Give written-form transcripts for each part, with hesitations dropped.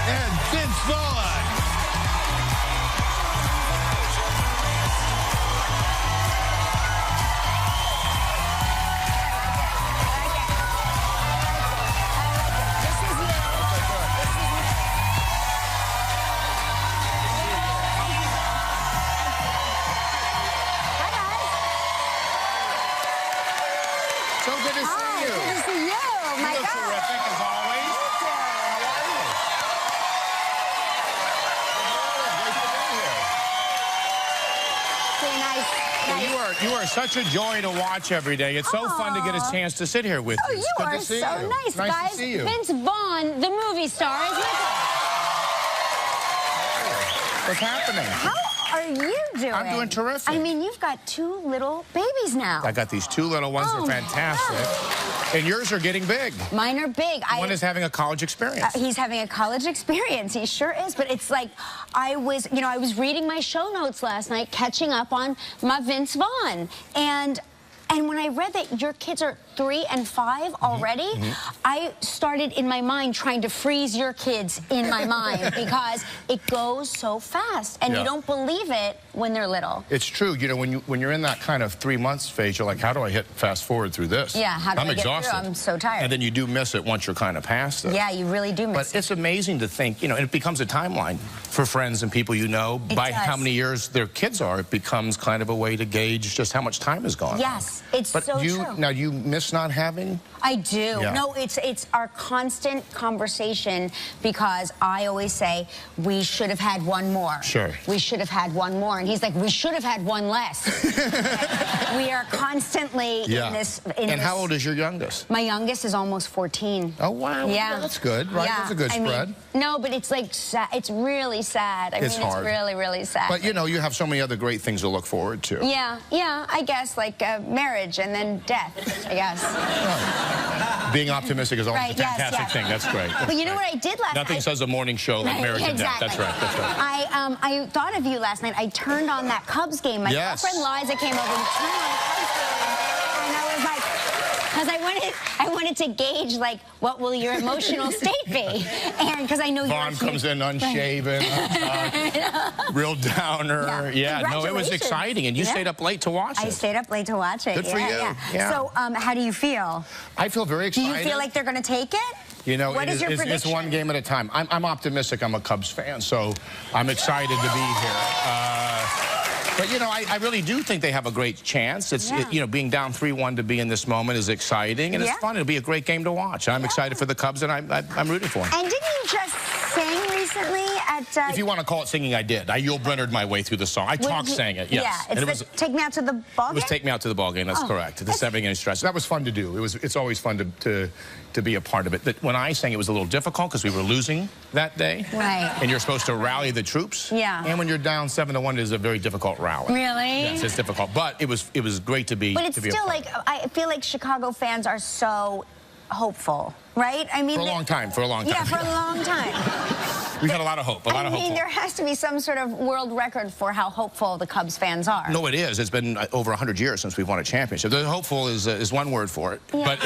and Vince Vaughn. So good to see you. Good to see you. My You look God. terrific, as always. Pretty nice. Well, you are such a joy to watch every day. It's so fun to get a chance to sit here with Oh, you. you It's good are to see so you. nice, Nice guys. to see you. Vince Vaughn, the movie star, is with us. What's happening? How are you doing? I'm doing terrific. I mean, you've got 2 little babies now. I got these 2 little ones. Oh, They're fantastic. And yours are getting big. Mine are big. One is having a college experience. He's having a college experience. He sure is. But it's like, I was reading my show notes last night, catching up on my Vince Vaughn. And when I read that your kids are 3 and 5 already, I started in my mind trying to freeze your kids in my mind because it goes so fast and you don't believe it when they're little. It's true. You know, when you're in that kind of 3 months phase, you're like, how do I hit fast forward through this? Yeah, how do I'm I get exhausted. through? I'm so tired. And then you do miss it once you're kind of past it. Yeah, you really do miss But it's amazing to think, you know, and it becomes a timeline for friends and people you know. By how many years their kids are, it becomes kind of a way to gauge just how much time has gone. Yes, it's so true. Now, you miss not having? I do. Yeah. No, it's our constant conversation because I always say, we should have had one more. Sure. We should have had one more. And he's like, we should have had one less. We are constantly in this. And how old is your youngest? My youngest is almost 14. Oh, wow. Yeah. That's good, right? Yeah. That's a good spread. No, but it's like, it's really sad. It's hard. It's really, really sad. But, you know, you have so many other great things to look forward to. Yeah, I guess, like marriage and then death, I guess. Right. Being optimistic is always a fantastic thing. That's great. But you know what I did last night? Nothing says a morning show like marriage and death. That's right. That's right. I thought of you last night. I turned on that Cubs game. My girlfriend Liza came over and turned on the Cubs game. And I was like, because I wanted to gauge, like, what will your emotional state be? And because I know Vaughn comes in unshaven, real downer. Yeah, no, it was exciting. And you stayed up late to watch it. I stayed up late to watch it. Good for you. Yeah. So, how do you feel? I feel very excited. Do you feel like they're going to take it? You know, what is your prediction? It's one game at a time. I'm optimistic. I'm a Cubs fan, so I'm excited to be here. But, you know, I really do think they have a great chance. It's, you know, being down 3-1 to be in this moment is exciting, and it's fun. It'll be a great game to watch. I'm excited for the Cubs, and I'm rooting for them. And didn't you just sing recently at... if you want to call it singing, I did. I Yul Brynner'd my way through the song. I sang it, yes. Yeah, and it was Take Me Out to the Ball Game? It was Take Me Out to the Ball Game, that's correct. The 7th-inning stretch. That was fun to do. It's always fun to be a part of it. But when I sang, it was a little difficult because we were losing that day. Right. And you're supposed to rally the troops. Yeah. And when you're down 7-1, it is a very difficult rally. Really? Yes, it's difficult. But it was great to be. But it's still like, I feel like Chicago fans are so hopeful, right? I mean, for a long time. Yeah, for a long time. We've had a lot of hope. I mean, there has to be some sort of world record for how hopeful the Cubs fans are. No, it is. It's been over 100 years since we've won a championship. The hopeful is one word for it. Yeah. But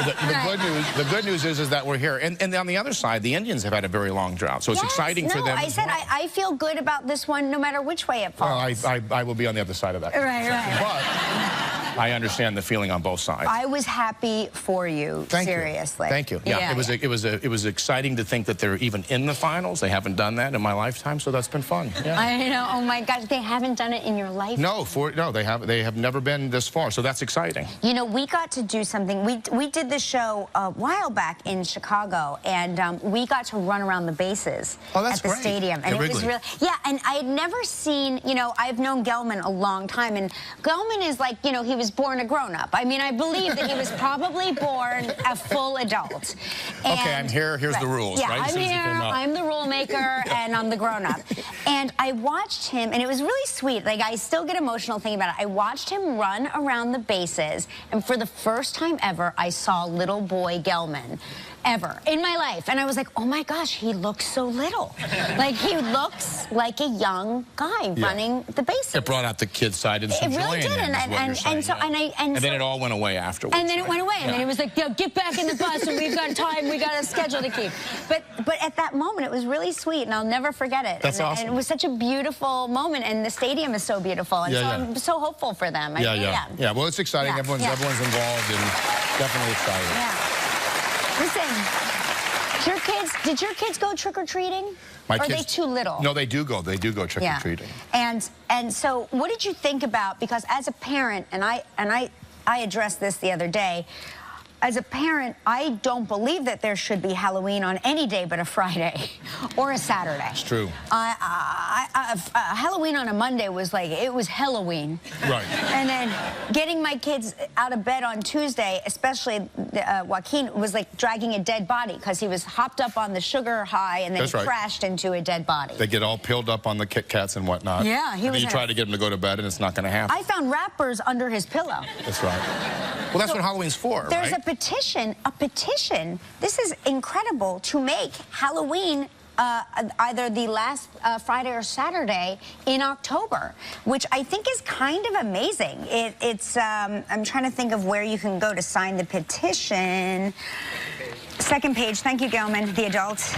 the good news is that we're here. And on the other side, the Indians have had a very long drought, so it's exciting for them. I said I feel good about this one, no matter which way it falls. Well, I will be on the other side of that. Right. But I understand the feeling on both sides. I was happy for you. Seriously. Thank you. Yeah, it was exciting to think that they're even in the finals. They haven't done that in my lifetime, so that's been fun. Yeah. I know. Oh my gosh, they haven't done it in your life. No, they have never been this far. So that's exciting. You know, we got to do something. We did this show a while back in Chicago, and we got to run around the bases at the stadium, and it was really And I had never seen. You know, I've known Gelman a long time, and Gelman is like, you know, he was born a grown-up. I mean, I believe that he was probably born a full adult. And, okay, I'm here. Here's the rules. Yeah, right? I'm here. I'm the rule maker, and I'm the grown-up. And I watched him, and it was really sweet. Like, I still get emotional thinking about it. I watched him run around the bases, and for the first time ever, I saw little boy Gelman. ever in my life. And I was like, oh my gosh, he looks so little. Like, he looks like a young guy running the bases. It brought out the kid side and some it really joy did. in him, And then it all went away afterwards. And then it went away. And then it was like, yo, get back in the bus, and we've got time, we got a schedule to keep. But at that moment, it was really sweet, and I'll never forget it. That's awesome. And it was such a beautiful moment, and the stadium is so beautiful. And so I'm so hopeful for them. Yeah, well, it's exciting. Everyone's involved and definitely excited. Listen, did your kids go trick-or-treating? Or are they too little? No, they do go trick-or-treating. And so what did you think about, because as a parent, and I addressed this the other day, as a parent, I don't believe that there should be Halloween on any day but a Friday or a Saturday. It's true. Halloween on a Monday was like, it was Halloween. Right. And then getting my kids out of bed on Tuesday, especially Joaquin, was like dragging a dead body because he was hopped up on the sugar high and then he crashed into a dead body. They get all peeled up on the Kit Kats and whatnot. Yeah, and then you try to get him to go to bed and it's not going to happen. I found wrappers under his pillow. That's right. Well, that's what Halloween's for, There's a petition. This is incredible, to make Halloween either the last Friday or Saturday in October, which I think is kind of amazing. I'm trying to think of where you can go to sign the petition. Second page. Thank you, Gelman, the adult.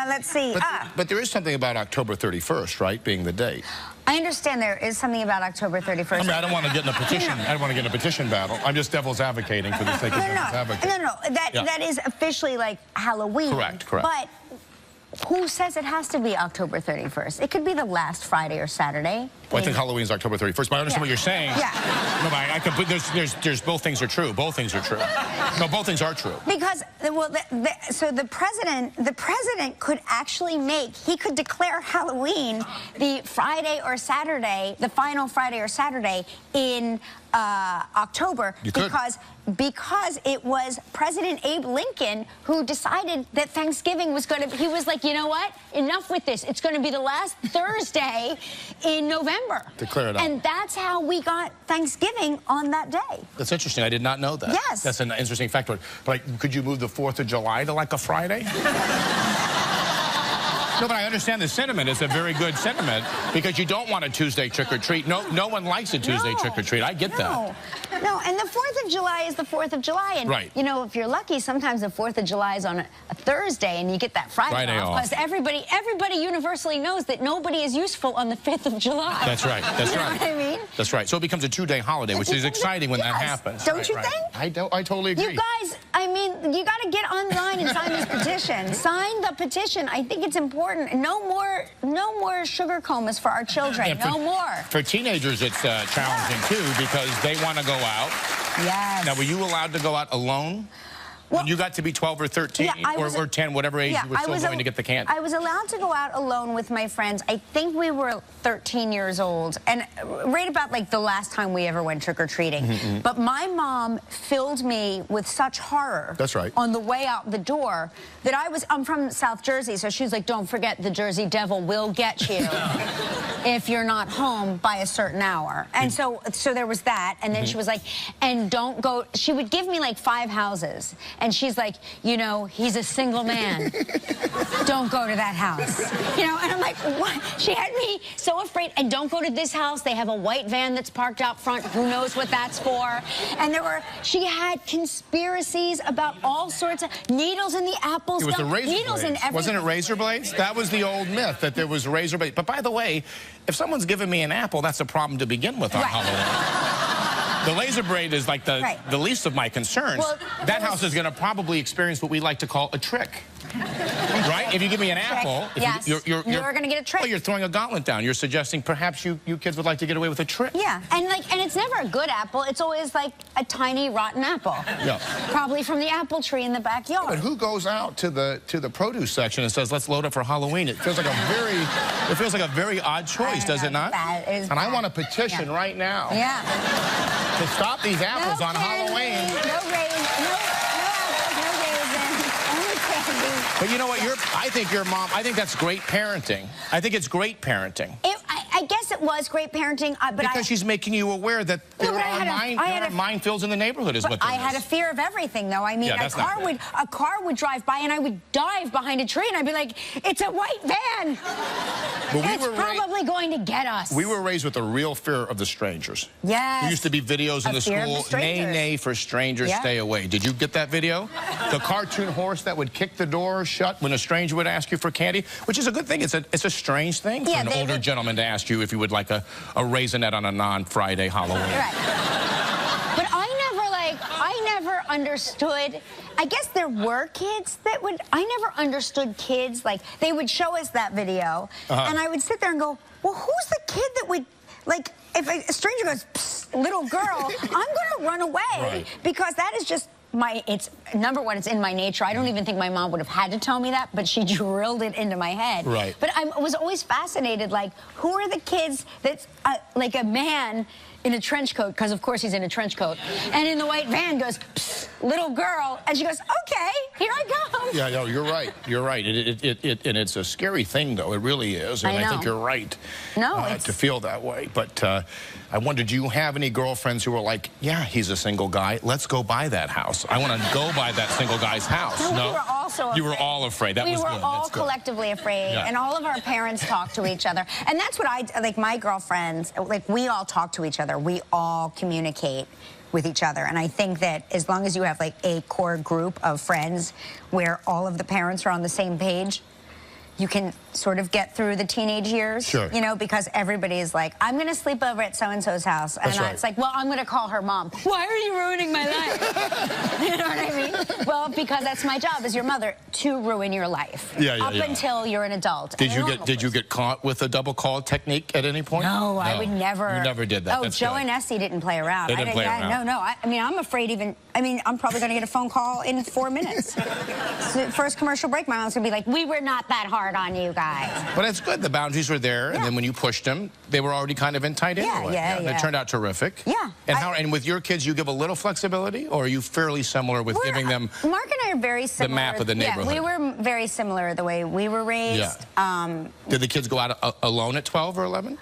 Let's see. But there is something about October 31st, right, being the date. I understand there is something about October 31st. I mean, I don't want to get in a petition. I don't want to get in a petition battle. I'm just devil's advocating for the sake of devil's advocating. No. That is officially like Halloween. Correct. But who says it has to be October 31st? It could be the last Friday or Saturday. Well, I think Halloween's October 31st, but I understand what you're saying. Yeah. No, but there's both things are true. Both things are true. No, both things are true. Because, well, so the president could actually he could declare Halloween the Friday or Saturday, the final Friday or Saturday in October. Because it was President Abe Lincoln who decided that Thanksgiving was going to, he was like, you know what, enough with this. It's going to be the last Thursday in November. Declare it out. And that's how we got Thanksgiving on that day. That's interesting. I did not know that. Yes. That's an interesting fact. But like, could you move the 4th of July to like a Friday? No, but I understand the sentiment. It's a very good sentiment because you don't want a Tuesday trick-or-treat. No one likes a Tuesday trick-or-treat. I get that. No, and the 4th of July is the 4th of July. And, you know, if you're lucky, sometimes the 4th of July is on a Thursday and you get that Friday off. Because everybody universally knows that nobody is useful on the 5th of July. That's right. That's you know what I mean? That's right. So it becomes a 2-day holiday, which is exciting when that happens. Don't you think? I totally agree. You guys, I mean, you got to get online and sign this petition. Sign the petition. I think it's important. No more sugar comas for our children. No more. For teenagers, it's challenging too because they want to go out. Yes. Now, were you allowed to go out alone? Well, when you got to be 12 or 13 or 10, whatever age you were still going to get the candy? I was allowed to go out alone with my friends. I think we were 13 years old, and right about like the last time we ever went trick-or-treating. But my mom filled me with such horror on the way out the door that I'm from South Jersey, so she was like, don't forget the Jersey Devil will get you if you're not home by a certain hour. And so there was that, and then she was like, and don't go, she would give me like 5 houses. And she's like, you know, he's a single man. Don't go to that house. You know, and I'm like, what? She had me so afraid. And don't go to this house. They have a white van that's parked out front. Who knows what that's for? And she had conspiracies about all sorts of needles in the apples. It was the razor blades. Wasn't it razor blades? That was the old myth, that there was razor blades. But by the way, if someone's giving me an apple, that's a problem to begin with on Halloween. The laser braid is like the least of my concerns. Well, that house is going to probably experience what we like to call a trick. Right? If you give me an apple, you're going to get a trick. Well, you're throwing a gauntlet down. You're suggesting perhaps you kids would like to get away with a trick. Yeah, and it's never a good apple. It's always like a tiny rotten apple. Yeah. Probably from the apple tree in the backyard. But who goes out to the produce section and says, "Let's load up for Halloween"? It feels like a very odd choice, does it not? That is and I want a petition right now. Yeah. To stop these apples on Halloween. But you know what? I think that's great parenting. I think it's great parenting. I guess it was great parenting, but because she's making you aware that there are minefields in the neighborhood, is what I had a fear of everything, though. I mean, a car would drive by, and I would dive behind a tree, and I'd be like, it's a white van. It's probably going to get us. We were raised with a real fear of the strangers. Yes. There used to be videos in the school, nay, nay, for strangers, stay away. Did you get that video? The cartoon horse that would kick the door shut when a stranger would ask you for candy, which is a good thing. It's a strange thing for an older gentleman to ask you if you would like a raisinette on a non-Friday Halloween. Right. But I never understood. I guess there were kids that would. I never understood kids. Like, they would show us that video, and I would sit there and go, well, who's the kid that would, like, if a stranger goes, psst, little girl, I'm going to run away, because that is just it's number one, it's in my nature. I don't even think my mom would have had to tell me that, but she drilled it into my head. Right. But I was always fascinated, like, who are the kids that's like a man in a trench coat, because of course he's in a trench coat, and in the white van goes, psst, little girl, and she goes, okay, here I come. Yeah, no, you're right. You're right. And it's a scary thing, though. It really is. And I think you're right to feel that way. But I wonder, do you have any girlfriends who are like, yeah, he's a single guy, let's go buy that house. I want to go buy that single guy's house. No, we were also afraid. You were all afraid. That was good. We were all collectively afraid, and all of our parents talked to each other. And that's what like my girlfriends, like, we all talk to each other. We all communicate with each other. And I think that as long as you have, like, a core group of friends where all of the parents are on the same page, you can sort of get through the teenage years, you know, because everybody is like, I'm going to sleep over at so-and-so's house. And it's like, well, I'm going to call her mom. Why are you ruining my life? You know what I mean? Well, because that's my job as your mother, to ruin your life. Up until you're an adult. Did you get caught with a double call technique at any point? No, I would never. You never did that. Oh, Joe and Essie didn't play around. They didn't play around. No. I mean, I'm afraid even, I mean, I'm probably going to get a phone call in 4 minutes. So first commercial break, my mom's going to be like, we were not that hard on you guys. But it's good. The boundaries were there, and then when you pushed them, they were already kind of in tight anyway. It turned out terrific. Yeah. And and with your kids, you give a little flexibility, or are you fairly similar with giving them? Mark and I are very similar. The map of the neighborhood. Yeah, we were very similar the way we were raised. Did the kids go out alone at 12 or 11?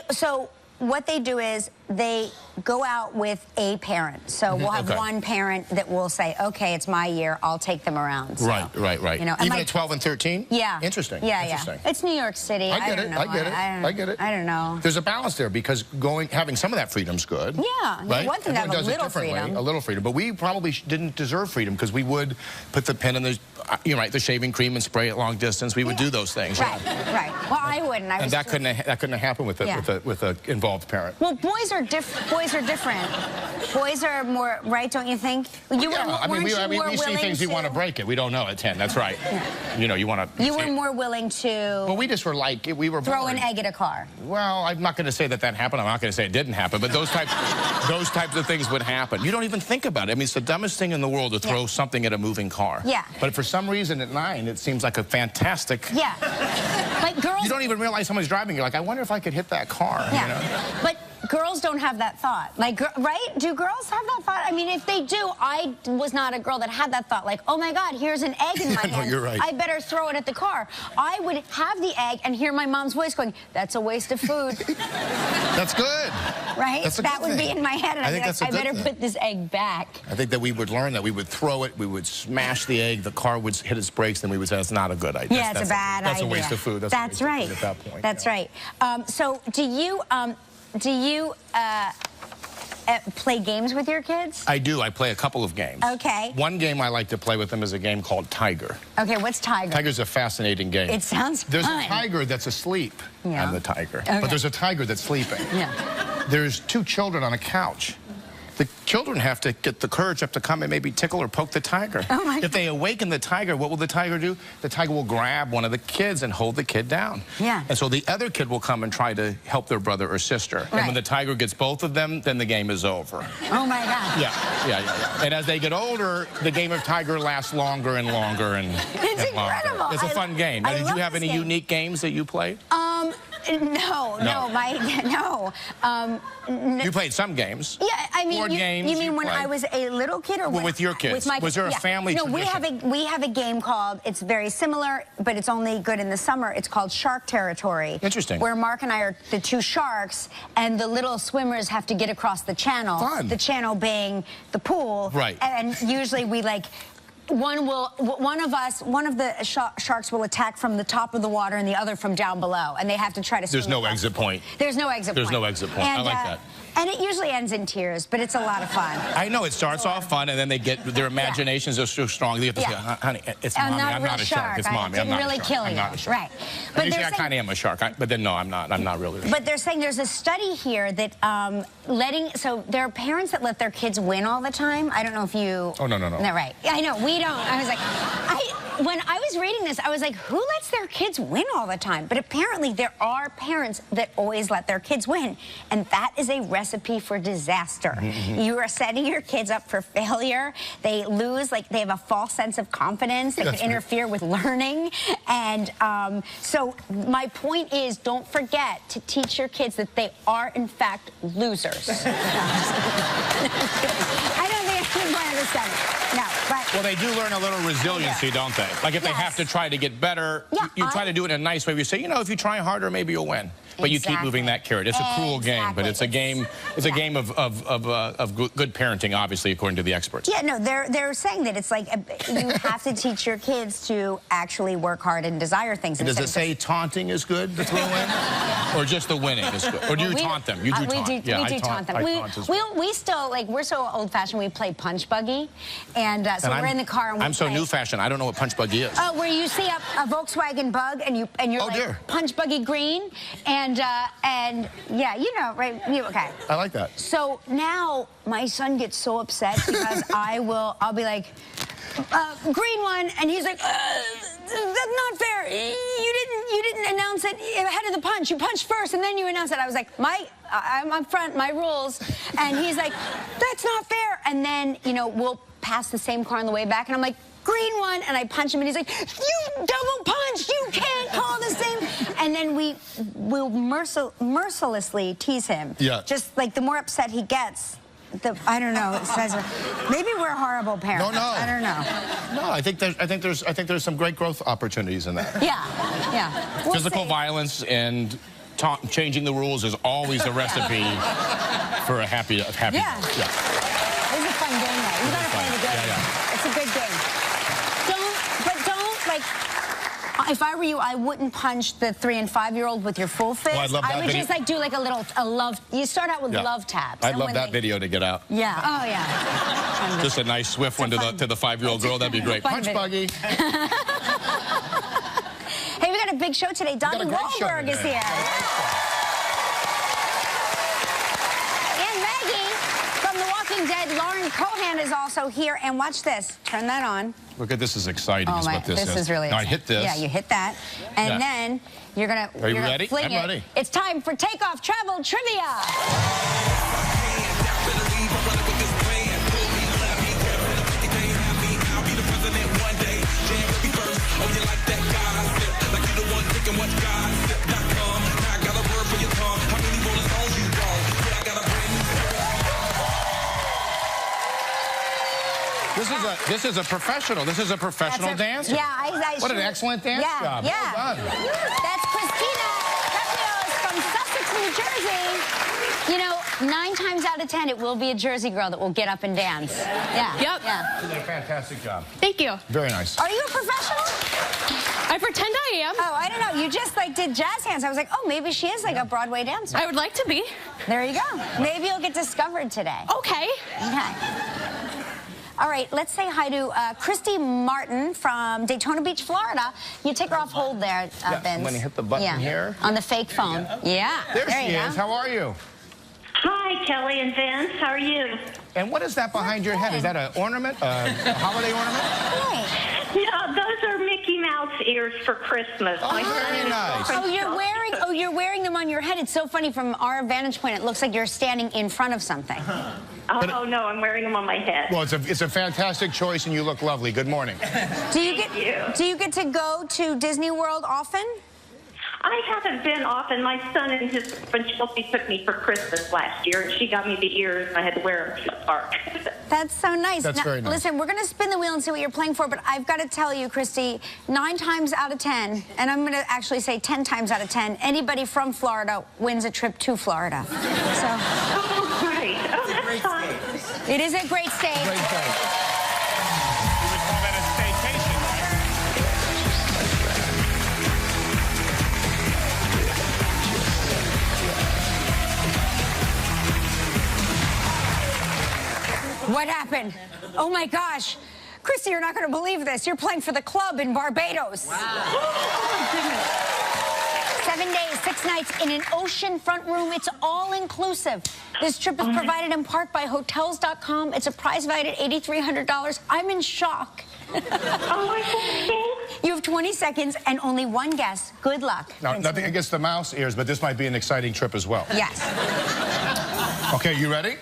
So what they do is they go out with a parent. So we'll have one parent that will say, okay, it's my year, I'll take them around. So, right. You know, even at 12 and 13? Yeah. Interesting. Yeah. It's New York City. I get it. I don't know. There's a balance there, because having some of that freedom's good. Yeah. Right? One thing to have a little freedom. A little freedom. But we probably didn't deserve freedom, because we would put the pen in the, the shaving cream and spray it long distance. We would do those things. Right. Well, I wouldn't. And that couldn't have happened with a involved parent. Well, boys are different. Boys are more, right, don't you think? We see things we want to break it. We don't know at 10. That's right. You know, you want to. You were more willing to. Well, we just were like, we were throw an egg at a car. Well, I'm not going to say that happened. I'm not going to say it didn't happen. But those types of things would happen. You don't even think about it. I mean, it's the dumbest thing in the world to throw something at a moving car. Yeah. But for some reason at 9, it seems like a fantastic. Yeah. Like girls. You don't even realize someone's driving. You're like, I wonder if I could hit that car. Yeah. You know? But girls don't have that thought. Like, right? Do girls have that thought? I mean, if they do, I was not a girl that had that thought. Like, oh my God, here's an egg in my hand. No, you're right. I better throw it at the car. I would have the egg and hear my mom's voice going, that's a waste of food. That's good. Right? That would be in my head. And I'd be like, I better put this egg back. I think that we would learn that we would throw it, we would smash the egg, the car would hit its brakes, and we would say, that's not a good idea. Yeah, it's a bad idea. That's a waste of food. That's right. At that point. That's right. So do you play games with your kids? I do. I play a couple of games. Okay. One game I like to play with them is a game called Tiger. Okay, what's Tiger? Tiger's a fascinating game. It sounds fun. There's a tiger that's asleep. I'm the tiger. But there's a tiger that's sleeping. There's 2 children on a couch. The children have to get the courage up to come and maybe tickle or poke the tiger. Oh my God. If they awaken the tiger, what will the tiger do? The tiger will grab one of the kids and hold the kid down. And so the other kid will come and try to help their brother or sister. And when the tiger gets both of them, then the game is over. Oh my God. Yeah. And as they get older, the game of tiger lasts longer and longer and It's incredible. It's a fun game. Now, did you have any unique games that you played? You played some games. Yeah, I mean, Board games. You mean when I was a little kid, or with your kids? With my, was there a family No, tradition? we have a game called. It's very similar, but it's only good in the summer. It's called Shark Territory. Interesting. Where Mark and I are the two sharks, and the little swimmers have to get across the channel. Fun. The channel being the pool. Right. And usually we like. One of the sharks will attack from the top of the water and the other from down below, and they have to try to swim. There's no exit point. There's no exit point. There's no exit point. And, I like that. And it usually ends in tears, but it's a lot of fun. I know, it starts off fun, and then they get, their imaginations are so strong. They have to say, honey, it's mommy, I'm not a shark. It's mommy, I'm not a shark. Didn't really kill you. Right. But usually I kind of am a shark, but then no, I'm not really a shark. But they're saying there's a study here that so there are parents that let their kids win all the time. I don't know if you... Oh, no. No, right. Yeah, I know, we don't. I was like, when I was reading this, I was like, who lets their kids win all the time? But apparently there are parents that always let their kids win, and that is a recipe for disaster. You are setting your kids up for failure. They lose, like they have a false sense of confidence that could interfere with learning. And so my point is, don't forget to teach your kids that they are, in fact, losers. I don't think anyone understands it. No, but... Well, they do learn a little resiliency, don't they? Like if they have to try to get better, you try to do it in a nice way. You say, you know, if you try harder, maybe you'll win. But you keep moving that carrot. It's a cruel game, but it's a game. It's a game of good parenting, obviously, according to the experts. Yeah, no, they're saying that it's like you have to teach your kids to actually work hard and desire things. And does it say taunting is good to throw in, or just the winning is good? Or do you taunt them? You do taunt. We do taunt them. We still, like, we're so old-fashioned. We play punch buggy, and so we're in the car and we I'm so new-fashioned. I don't know what punch buggy is. Oh, where you see a Volkswagen Bug and you're like punch buggy green. And yeah, you know, right? Okay. I like that. So now my son gets so upset because I'll be like, green one, and he's like, that's not fair. You didn't announce it ahead of the punch. You punched first, and then you announced it. I was like, I'm up front, my rules, and he's like, that's not fair. And then, you know, we'll pass the same car on the way back, and I'm like, green one, and I punch him, and he's like, you double punched, you can't call the same. And then we'll mercilessly tease him. Yeah. Just like the more upset he gets, I don't know. It says maybe we're horrible parents. No. I don't know. No, I think there's some great growth opportunities in that. Yeah. Physical violence and changing the rules is always a recipe for a happy. Yeah. It's a fun game, though. You gotta play the game. Yeah. It's a good game. Don't like. If I were you, I wouldn't punch the 3- and 5-year-old with your full fist. Well, I'd love that I would just like do like a love. You start out with love taps. I'd love that video to get out. Yeah. Oh yeah. Just a nice swift one to the 5-year-old girl. That'd be great. Punch buggy. Hey, we got a big show today. Donnie Wahlberg is here. And Maggie from The Walking Dead. Cohan is also here, and watch this. Turn that on. Look at this, is exciting. Oh, is what this is really now exciting. I hit this. Yeah, you hit that, and then you're gonna. Are you ready? I'm ready. It's time for Takeoff Travel Trivia. This is a professional. This is a professional dancer. Yeah, what an excellent dance job. Yeah. Well done. That's Christina Caprios from Sussex, New Jersey. You know, 9 times out of 10, it will be a Jersey girl that will get up and dance. Yeah. Yep. Yeah. You did a fantastic job. Thank you. Very nice. Are you a professional? I pretend I am. Oh, I don't know. You just like did jazz hands. I was like, oh, maybe she is like a Broadway dancer. I would like to be. There you go. Maybe you'll get discovered today. Okay. Okay. All right, let's say hi to Christy Martin from Daytona Beach, Florida. You take her off hold there, Vince. I'm going to hit the button here. On the fake phone. Yeah. There she is. How are you? Hi, Kelly and Vince. How are you? And what is that behind your head? Is that an ornament? A holiday ornament? Right. No, those are Mickey Mouse ears for Christmas. Oh, very nice. Oh, you're wearing them on your head. It's so funny. From our vantage point, it looks like you're standing in front of something. Oh, no, I'm wearing them on my head. Well, it's a fantastic choice, and you look lovely. Good morning. Do you get to go to Disney World often? I haven't been often. My son and his friend Chelsea took me for Christmas last year, and she got me the ears, and I had to wear them to the park. That's so nice. That's very nice. Listen, we're going to spin the wheel and see what you're playing for, but I've got to tell you, Christy, 9 times out of 10, and I'm going to actually say 10 times out of 10, anybody from Florida wins a trip to Florida. So. Oh, great. Oh, that's fun. It is a great state. Great state. You would call that a staycation, What happened? Oh my gosh. Christy, you're not going to believe this. You're playing for the club in Barbados. Wow. Oh, my goodness. 7 days, 6 nights in an oceanfront room. It's all inclusive. This trip is provided in part by Hotels.com. It's a prize valued at $8,300. I'm in shock. Oh, my goodness. You have 20 seconds and only one guess. Good luck. Now, nothing against the mouse ears, but this might be an exciting trip as well. Yes. Okay, you ready?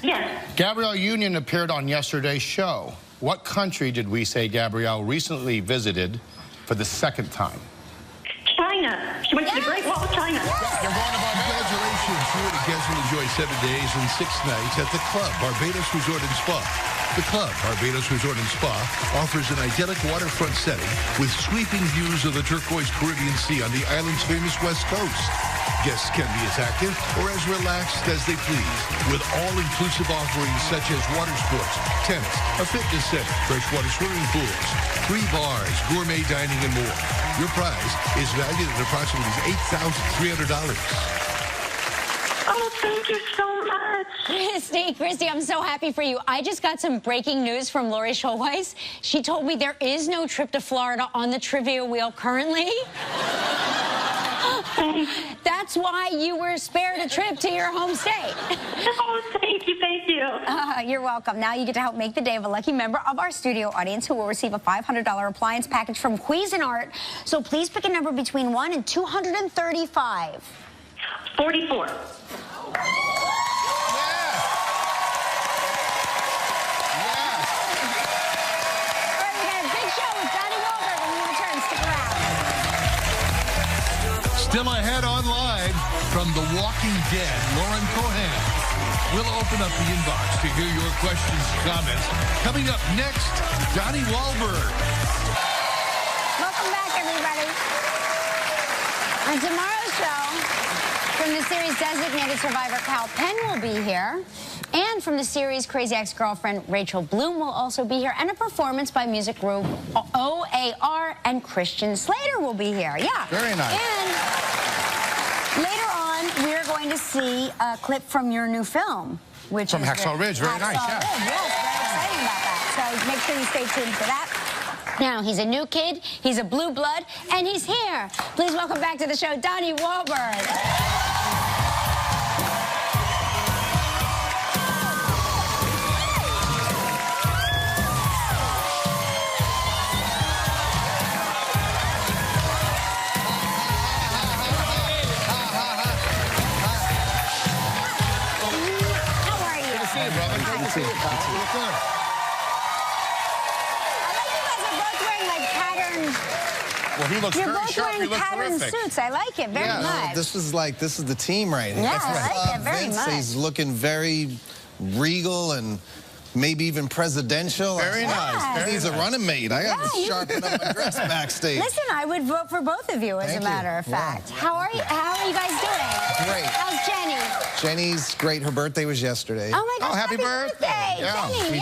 Yes. Gabrielle Union appeared on yesterday's show. What country did we say Gabrielle recently visited for the 2nd time? China. She went to the Great Wall of China. You're going to Barbados. Congratulations. You and a guest will enjoy 7 days and 6 nights at the Club Barbados Resort and Spa. The Club Barbados Resort and Spa offers an idyllic waterfront setting with sweeping views of the turquoise Caribbean Sea on the island's famous west coast. Guests can be as active or as relaxed as they please, with all-inclusive offerings such as water sports, tennis, a fitness center, freshwater swimming pools, 3 bars, gourmet dining, and more. Your prize is valued at approximately $8,300. Oh, thank you so much. Christy, I'm so happy for you. I just got some breaking news from Lori Schulweis. She told me there is no trip to Florida on the trivia wheel currently. That's why you were spared a trip to your home state. Oh, thank you, thank you. You're welcome. Now you get to help make the day of a lucky member of our studio audience who will receive a $500 appliance package from Cuisinart. So please pick a number between 1 and 235. 44. Still ahead online from The Walking Dead, Lauren Cohan. We'll open up the inbox to hear your questions and comments. Coming up next, Donnie Wahlberg. Welcome back, everybody. On tomorrow's show, from the series Designated Survivor, Cal Penn will be here. And from the series Crazy Ex-Girlfriend, Rachel Bloom will also be here. And a performance by music group OAR, and Christian Slater will be here. Yeah. Very nice. And later on, we're going to see a clip from your new film, which From is Hacksaw Ridge. Very nice, yeah. Ridge. Yes, very exciting about that. So make sure you stay tuned for that. Now, he's a new kid, he's a blue blood, and he's here. Please welcome back to the show, Donnie Wahlberg. Well, he looks You're very both sharp. He wearing looks patterned terrific. suits. I like it very much. This is the team right here. Yeah, I like it very Vince, much. he's looking very regal and maybe even presidential. Very nice. He's a running mate. I got to sharpen up my dress backstage. Listen, I would vote for both of you, as Thank a matter you. of fact. How are you? How are you guys doing? Great. How's Jenny? Jenny's great. Her birthday was yesterday. Oh my gosh! Oh, happy birthday. Yeah. Jenny!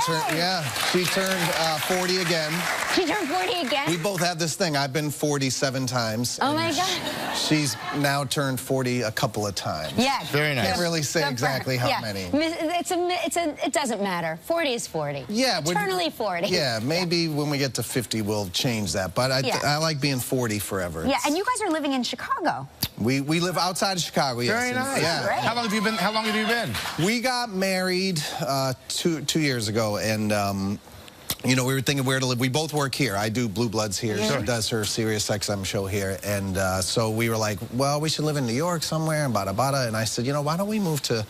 She turned 40 again. She turned 40 again. We both have this thing. I've been 47 times. Oh my God! She's now turned 40 a couple of times. Yeah. Very nice. Can't really say exactly how many. It doesn't matter. 40 is 40. Yeah. Eternally 40. Yeah. Maybe when we get to 50, we'll change that. But I like being 40 forever. Yeah. And you guys are living in Chicago. We live outside of Chicago. Yes. Very nice. Yeah. Great. How long have you been? We got married 2 years ago, and you know, we were thinking where to live. We both work here. I do Blue Bloods here. Yeah. She does her Sirius XM show here, and so we were like, well, we should live in New York somewhere, and bada bada. And I said, you know, why don't we move to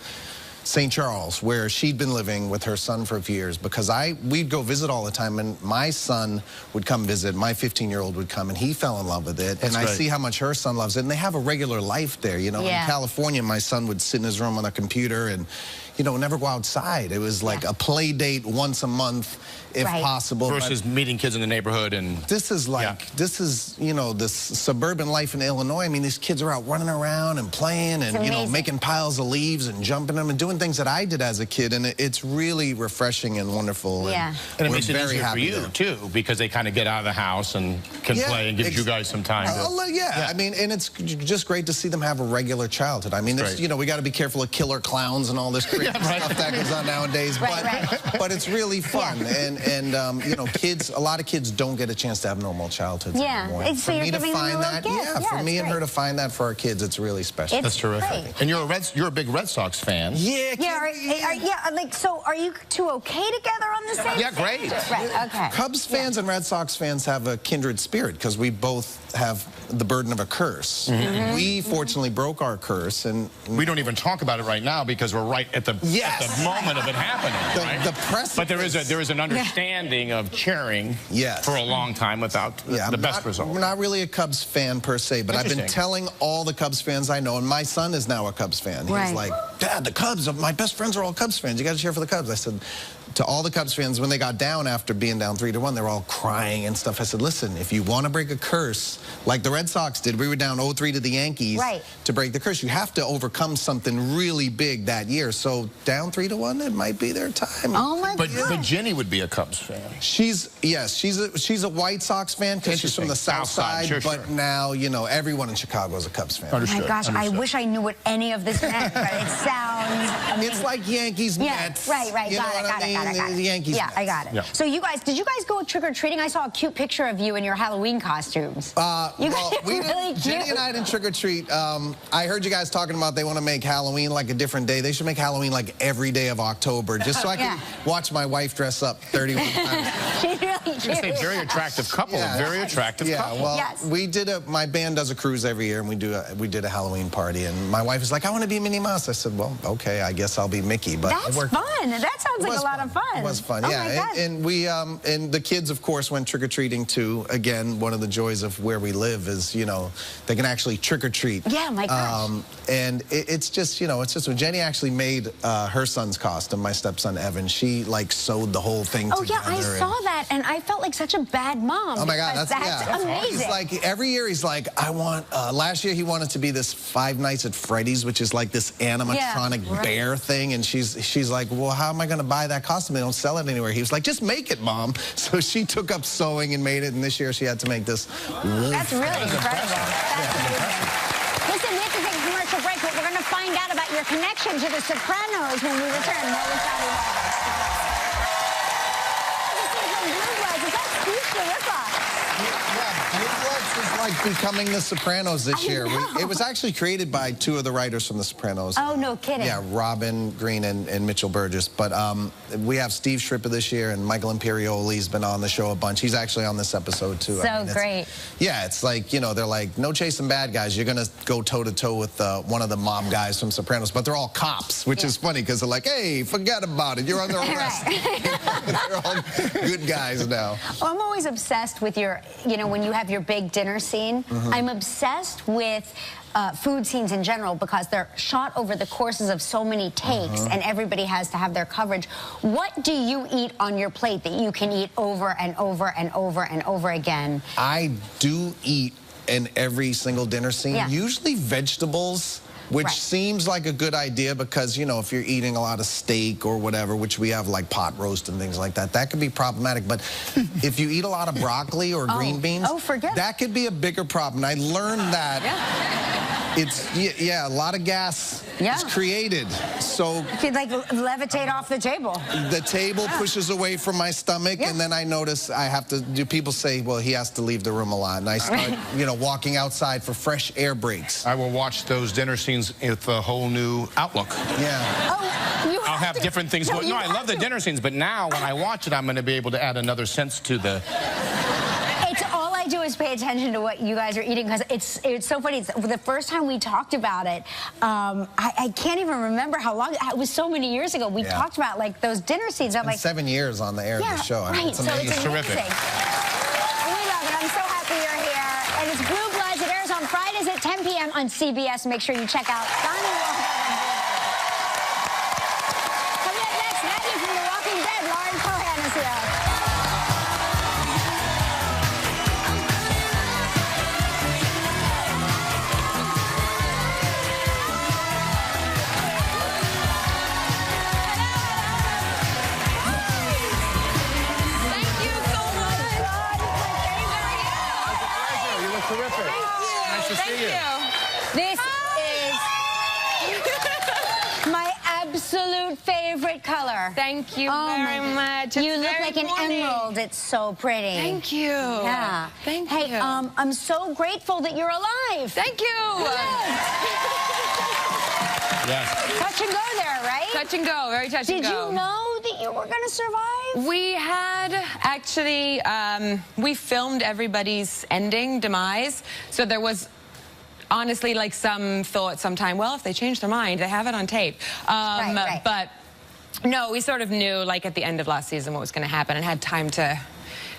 St. Charles, where she'd been living with her son for a few years, because we'd go visit all the time, and my son would come visit. My 15-year-old would come, and he fell in love with it. That's and I great. see how much her son loves it, and they have a regular life there. You know, in California, my son would sit in his room on a computer and, you know, never go outside. It was like a play date once a month, if possible. Versus meeting kids in the neighborhood. And this is like, this is, you know, this suburban life in Illinois. I mean, these kids are out running around and playing and, you know, making piles of leaves and jumping them and doing things that I did as a kid. And it's really refreshing and wonderful. Yeah. And it makes it easier for you, too, because they kind of get out of the house and can play and gives you guys some time. I mean, and it's just great to see them have a regular childhood. I mean, you know, we got to be careful of killer clowns and all this crazy stuff that goes on nowadays. But it's really fun. And you know, a lot of kids don't get a chance to have normal childhoods anymore. So you're giving them a little gift. For me and her to find that for our kids, it's really special. That's terrific. And you're a big Red Sox fan. Like, so are you two okay together on the same? Yeah, great. Right, okay. Cubs fans and Red Sox fans have a kindred spirit because we both have the burden of a curse. We fortunately broke our curse, and we don't even talk about it right now because we're right at the moment of it happening. The precipice. But there is an understanding of cheering for a long time without the best result. I'm not really a Cubs fan per se, but I've been telling all the Cubs fans I know, and my son is now a Cubs fan. He's like, Dad, the Cubs, my best friends are all Cubs fans. You got to cheer for the Cubs. I said to all the Cubs fans, when they got down after being down 3-1, they were all crying and stuff. I said, listen, if you want to break a curse, like the Red Sox did, we were down 0-3 to the Yankees to break the curse. You have to overcome something really big that year. So down 3-1, it might be their time. Oh my God. But Jenny would be a Cubs fan. She's a White Sox fan because she's from the South Side. But now, you know, everyone in Chicago is a Cubs fan. Oh my gosh, I wish I knew what any of this meant, but it sounds amazing. It's like Yankees Mets. Right, got it. The Yankees Mets. I got it. So you guys, did you guys go trick-or-treating? I saw a cute picture of you in your Halloween costumes. Jenny and I didn't trick-or-treat. I heard you guys talking about they want to make Halloween like a different day. They should make Halloween like every day of October, just so I can watch my wife dress up 31 times. She's really cute. It's a very attractive couple. Very attractive couple. Well, we did my band does a cruise every year, and we did a Halloween party, and my wife was like, I want to be Minnie Mouse. I said, well, okay, I guess I'll be Mickey. But that's fun. That sounds like a lot of fun. It was fun, and we and the kids, of course, went trick-or-treating too. Again, one of the joys of where we live is, you know, they can actually trick-or-treat. Yeah, my gosh. And it's just, you know, it's just when Jenny actually made her son's costume, my stepson Evan, she like sewed the whole thing together. Oh yeah, I saw that, and I felt like such a bad mom. Oh my God, that's amazing. He's like, every year he's like, I want, last year he wanted to be this Five Nights at Freddy's, which is like this animatronic bear thing, and she's like, well, how am I going to buy that costume? They don't sell it anywhere. He was like, just make it, Mom. So she took up sewing and made it, and this year she had to make this wolf. That's really incredible. That's amazing. Listen, we have to take a commercial break, but we're going to find out about your connection to The Sopranos when we return. More with Donnie Wahlberg. Is that Steve Shariffa? It's like becoming The Sopranos this year. It was actually created by two of the writers from The Sopranos. Oh, no kidding. Yeah, Robin Green and Mitchell Burgess. But we have Steve Shariffa this year, and Michael Imperioli's been on the show a bunch. He's actually on this episode, too. So great. Yeah, it's like, you know, they're like, no chasing bad guys. You're going to go toe-to-toe with one of the mob guys from Sopranos. But they're all cops, which is funny because they're like, hey, forget about it. You're under arrest. They're all good guys now. Well, I'm always obsessed with your, you know, when you have your big dinner scene. I'm obsessed with food scenes in general because they're shot over the courses of so many takes and everybody has to have their coverage. What do you eat on your plate that you can eat over and over and over and over again? I do eat in every single dinner scene, usually vegetables. Which seems like a good idea because, you know, if you're eating a lot of steak or whatever, which we have like pot roast and things like that, that could be problematic. But if you eat a lot of broccoli or green beans, that could be a bigger problem. I learned that it's, a lot of gas is created. So you could like levitate off the table. The table pushes away from my stomach, and then I notice I have to do, people say, well, he has to leave the room a lot. And I start, you know, walking outside for fresh air breaks. I will watch those dinner scenes with a whole new outlook. I'll have different things going. No, I love the dinner scenes, but now when I watch it, I'm going to be able to add another sense to the... It's all I I do is pay attention to what you guys are eating because it's so funny. The first time we talked about it, I can't even remember how long. It was so many years ago. We talked about like those dinner scenes. I'm like 7 years on the air of the show. Right. I mean, it's amazing. So it's terrific. We love it. I'm so happy you're here. And it's Blue Bloods. It airs on Fridays at 10 p.m. on CBS. Make sure you check out Donnie, Wahlberg. Coming up next, Maggie from The Walking Dead. Cohan is here. Terrific. Nice to see you. This is my absolute favorite color. Thank you very much. You look like an emerald. It's so pretty. Thank you. Yeah. Thank you. Hey, I'm so grateful that you're alive. Thank you. Yes. Touch and go there, right? Touch and go. Very touch and go. Did you know that you were going to survive? We had actually, we filmed everybody's ending, demise. So there was honestly like some thought sometime, well, if they change their mind, they have it on tape. Right. But no, we sort of knew like at the end of last season what was going to happen and had time to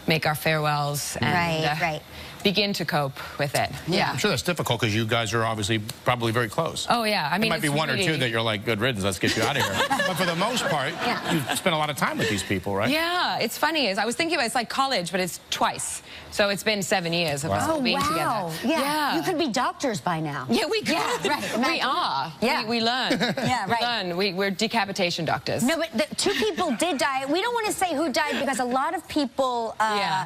make our farewells and begin to cope with it. Yeah. I'm sure that's difficult because you guys are obviously probably very close. Oh, yeah. I mean, there might be one or two that you're like, good riddance, let's get you out of here. But for the most part, you've spent a lot of time with these people, right? Yeah, it's funny. I was thinking about it's like college, but it's twice. So it's been 7 years of us all being together. Yeah. You could be doctors by now. Yeah, we could. Yeah, right. We are. Yeah. We learn. Yeah, right. We learn. We're decapitation doctors. No, but the 2 people did die. We don't want to say who died because a lot of people,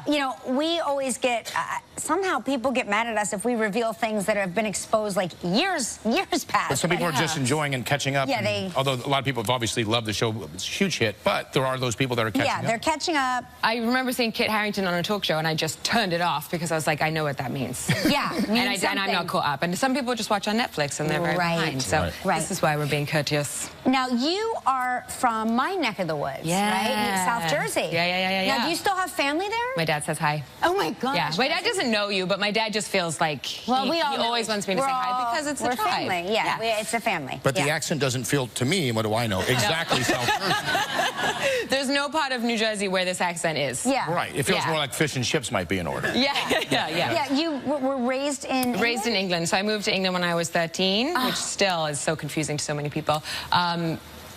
you know, we always get, somehow people get mad at us if we reveal things that have been exposed like years past. But some people are just enjoying and catching up. Yeah, although a lot of people have obviously loved the show, it's a huge hit, but there are those people that are catching up. Yeah, they're catching up. I remember seeing Kit Harington on a talk show and I just turned it off because I was like, I know what that means. Yeah, and I'm not caught up. And some people just watch on Netflix and they're very behind. So this is why we're being courteous. Now, you are from my neck of the woods, right? South Jersey. Yeah. Now, do you still have family there? My dad says hi. Oh, my gosh. Yeah, my dad doesn't know you, but my dad just feels like he always wants me to say hi because it's a tribe. Family. Yeah, it's a family. But the accent doesn't feel, to me, what do I know, exactly South Jersey. There's no part of New Jersey where this accent is. Yeah. Right. It feels more like fish and chips might be in order. Yeah, you were raised in Raised in England. So I moved to England when I was 13, which still is so confusing to so many people.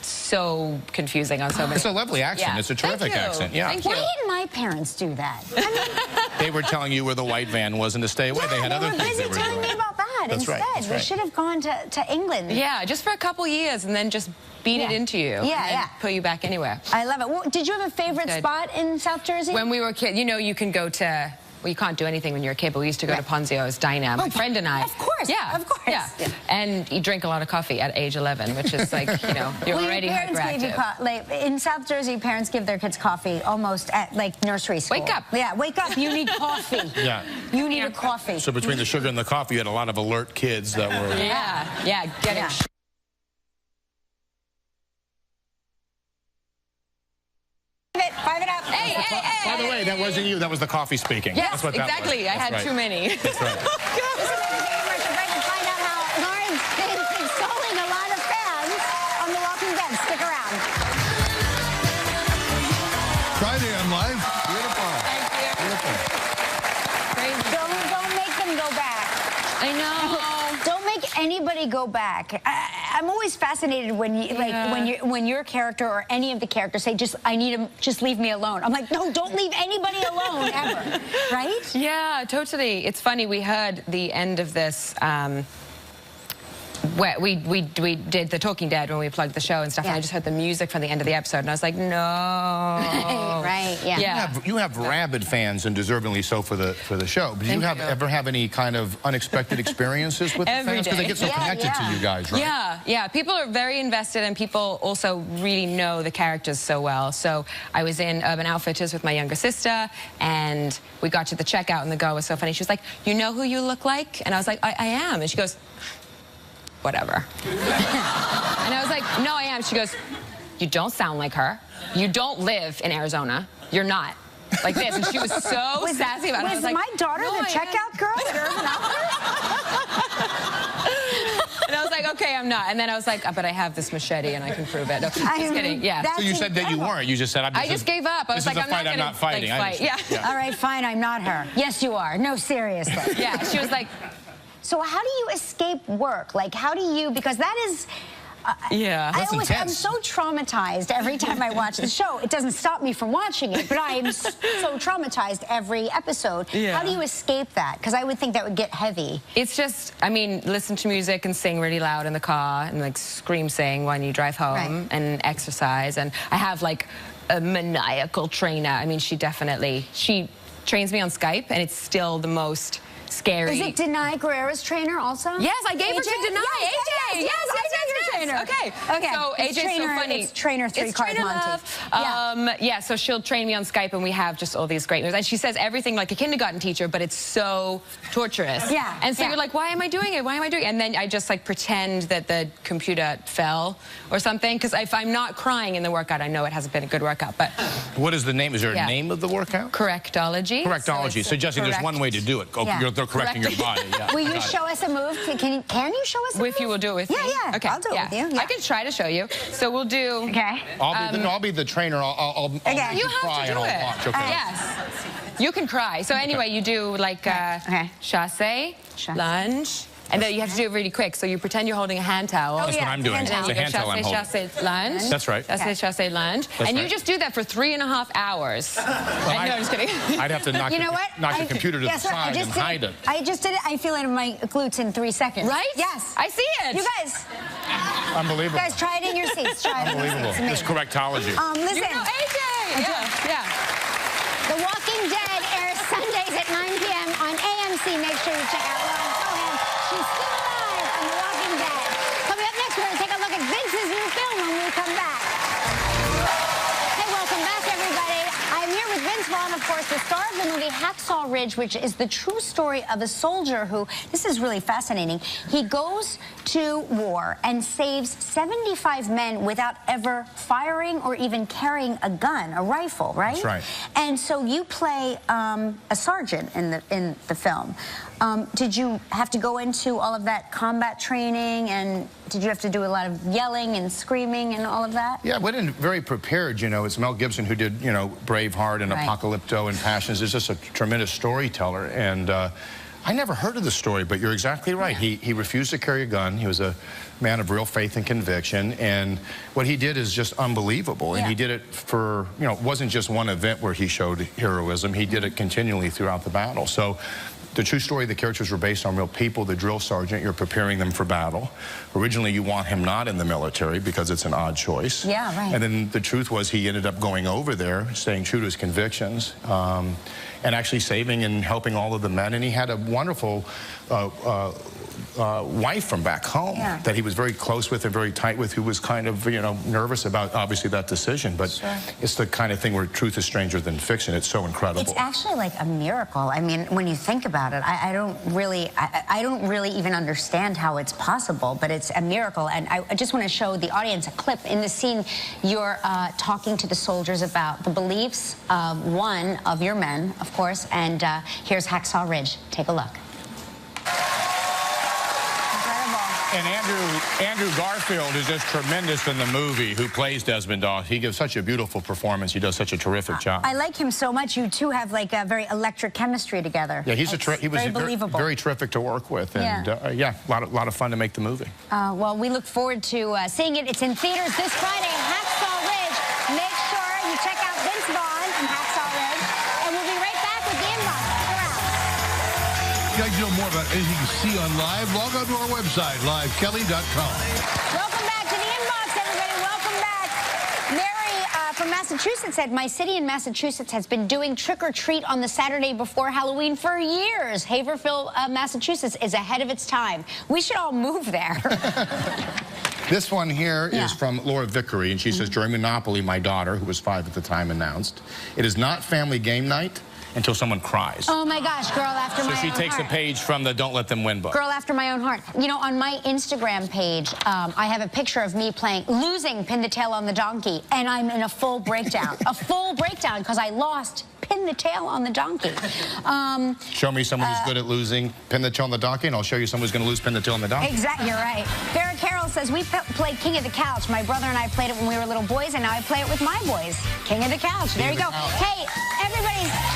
So confusing on so many. It's a lovely accent. Yeah. It's a terrific accent. Yeah. Why didn't my parents do that? I mean, they were telling you where the white van was and to stay away. They had other things they were telling doing. me about that That's instead. right. We should have gone to England. Yeah, just for a couple years and then just beat it into you. Yeah. Put you back anywhere. I love it. Well, did you have a favorite spot in South Jersey? When we were kids, you know, you can go to... Well, you can't do anything when you're a kid, but we used to go to Ponzio's Diner, my friend and I. Of course. Yeah. Of course. Yeah. And you drink a lot of coffee at age 11, which is like, you know, you're already hyperactive. In South Jersey, parents give their kids coffee almost at like nursery school. Wake up. Yeah, wake up. You need coffee. Yeah. You need a coffee. So between the sugar and the coffee, you had a lot of alert kids that were... Yeah, getting... Five it up. Hey. By the way, that wasn't you. That was the coffee speaking. Yes, That's what that exactly. was. I had too many. That's right. Find out how Lauren's been consoling a lot of fans on The Walking Dead. Stick around. Friday, I'm live. Beautiful. Thank you. Beautiful. Crazy. Don't make them go back. I know. Don't make anybody go back. I'm always fascinated when you when your character or any of the characters say, I need him, just leave me alone. I'm like, no, don't leave anybody alone ever, right? Yeah, totally. It's funny. We heard the end of this. Where we did The Talking Dead when we plugged the show and stuff, and I just heard the music from the end of the episode, and I was like, no. Right. Yeah. You have rabid fans, and deservingly so for the show. But do you ever have any kind of unexpected experiences with the fans? Because they get so connected to you guys, right? Yeah. People are very invested, and people also really know the characters so well. So I was in Urban Outfitters with my younger sister, and we got to the checkout, and the girl was so funny. She was like, you know who you look like? And I was like, I am. And she goes, whatever. And I was like, no, I am. She goes, you don't sound like her. You don't live in Arizona. You're not. like this, and she was so sassy about it. I was like, my daughter no, the checkout girl at Urban Outfitters? And I was like, okay, I'm not. And then I was like, but I have this machete and I can prove it. No, just kidding. Yeah. So you said that you weren't. You just said, I just gave up. I was like, I'm not fighting. Like, yeah. All right, fine, I'm not her. Yes, you are. No, seriously. Yeah, she was like... So how do you escape work? Like, how do you, because that is... yeah. I'm so traumatized every time I watch the show. It doesn't stop me from watching it, but I am so traumatized every episode. Yeah. How do you escape that? Because I would think that would get heavy. It's just, I mean, listen to music and sing really loud in the car and like scream sing when you drive home and exercise. And I have like a maniacal trainer. I mean, she trains me on Skype, and it's still the most scary. Is it Denai Guerrera's trainer also? Yes, I gave her to Denai. Yes, trainer. Okay. So AJ's so funny. It's trainer 3 Card Monty. Yeah, so she'll train me on Skype, and we have just all these great moves. And she says everything like a kindergarten teacher, but it's so torturous. Yeah. And so you're like, why am I doing it? Why am I doing it? And then I just like pretend that the computer fell or something, because if I'm not crying in the workout, I know it hasn't been a good workout. But what is the name? Is there a name of the workout? Correctology. Correctology. So Jesse, there's one way to do it. They're correcting your body. Yeah. Will you show us a move? Can you show us a move? If you will do it with me. Yeah. Okay. I'll do it with you. Yeah. I can try to show you. So we'll do... Okay. I'll be the trainer. I'll you have to do it. Watch. Okay. Yes. You can cry. So anyway, you do like chassé, lunge, and then you have to do it really quick. So you pretend you're holding a hand towel. That's what I'm doing. It's a hand towel I'm holding. Chassé, lunge. That's right. Chassé, lunge. And you just do that for 3.5 hours. No, I'm just kidding. I'd have to knock the computer to the side and hide it. I just did it. I feel it in my glutes in 3 seconds. Right? Yes. I see it. You guys. Unbelievable. You guys, try it in your seats. Try it in your seats. Unbelievable. This correctology. Listen. You know AJ. Yeah. The Walking Dead airs Sundays at 9 p.m. on AMC. Make sure you check out Cohan. She's still alive on The Walking Dead. Coming up next, we're going to take a look at Vince's new film when we come back. Hey, welcome back, everybody. I'm here with Vince Vaughn, of course, the star of the movie Hacksaw Ridge, which is the true story of a soldier who, this is really fascinating, he goes to war and saves 75 men without ever firing or even carrying a gun, a rifle, right? That's right. And so you play a sergeant in the film. Did you have to go into all of that combat training, and did you have to do a lot of yelling and screaming and all of that? Yeah, I went in very prepared, you know. It's Mel Gibson who did, you know, Braveheart and Apocalypto and Passions. He's just a tremendous storyteller, and I never heard of the story, but you're exactly right. He refused to carry a gun. He was a man of real faith and conviction, and what he did is just unbelievable. And he did it for, you know, it wasn't just one event where he showed heroism. He did it continually throughout the battle. So the true story, the characters were based on real people. The drill sergeant, you're preparing them for battle. Originally, you want him not in the military because it's an odd choice. Yeah, right. And then the truth was he ended up going over there, staying true to his convictions, and actually saving and helping all of the men. And he had a wonderful wife from back home that he was very close with and very tight with, who was kind of, you know, nervous about, obviously, that decision. But it's the kind of thing where truth is stranger than fiction. It's so incredible. It's actually like a miracle. I mean, when you think about it, I don't really even understand how it's possible, but it's a miracle. And I just want to show the audience a clip. In the scene, you're talking to the soldiers about the beliefs of one of your men, of course, and here's Hacksaw Ridge. Take a look. And Andrew Garfield is just tremendous in the movie, who plays Desmond Doss. He gives such a beautiful performance. He does such a terrific job. I like him so much. You two have like a very electric chemistry together. Yeah, he was very believable. Very terrific to work with, and yeah, a lot of fun to make the movie. Well, we look forward to seeing it. It's in theaters this Friday. Hacksaw Ridge. Make sure you check out Vince Vaughn and Hacksaw Ridge, and we'll be right back with the inbox. Stick around. If you guys know more about anything you see on live, log on to our website, livekelly.com. Welcome back to the inbox, everybody. Welcome back. Mary from Massachusetts said, my city in Massachusetts has been doing trick-or-treat on the Saturday before Halloween for years. Haverhill, Massachusetts is ahead of its time. We should all move there. This one here is from Laura Vickery, and she says, during Monopoly, my daughter, who was 5 at the time, announced, it is not family game night until someone cries. Oh my gosh, girl after my own heart. So she takes a page from the Don't Let Them Win book. Girl after my own heart. You know, on my Instagram page, I have a picture of me losing Pin the Tail on the Donkey, and I'm in a full breakdown. A full breakdown, because I lost Pin pin the tail on the donkey. Show me someone who's good at losing, pin the tail on the donkey, and I'll show you someone who's going to lose, pin the tail on the donkey. Exactly, you're right. Vera Carroll says, we played King of the Couch. My brother and I played it when we were little boys, and now I play it with my boys. King of the Couch. There you go. Hey, everybody.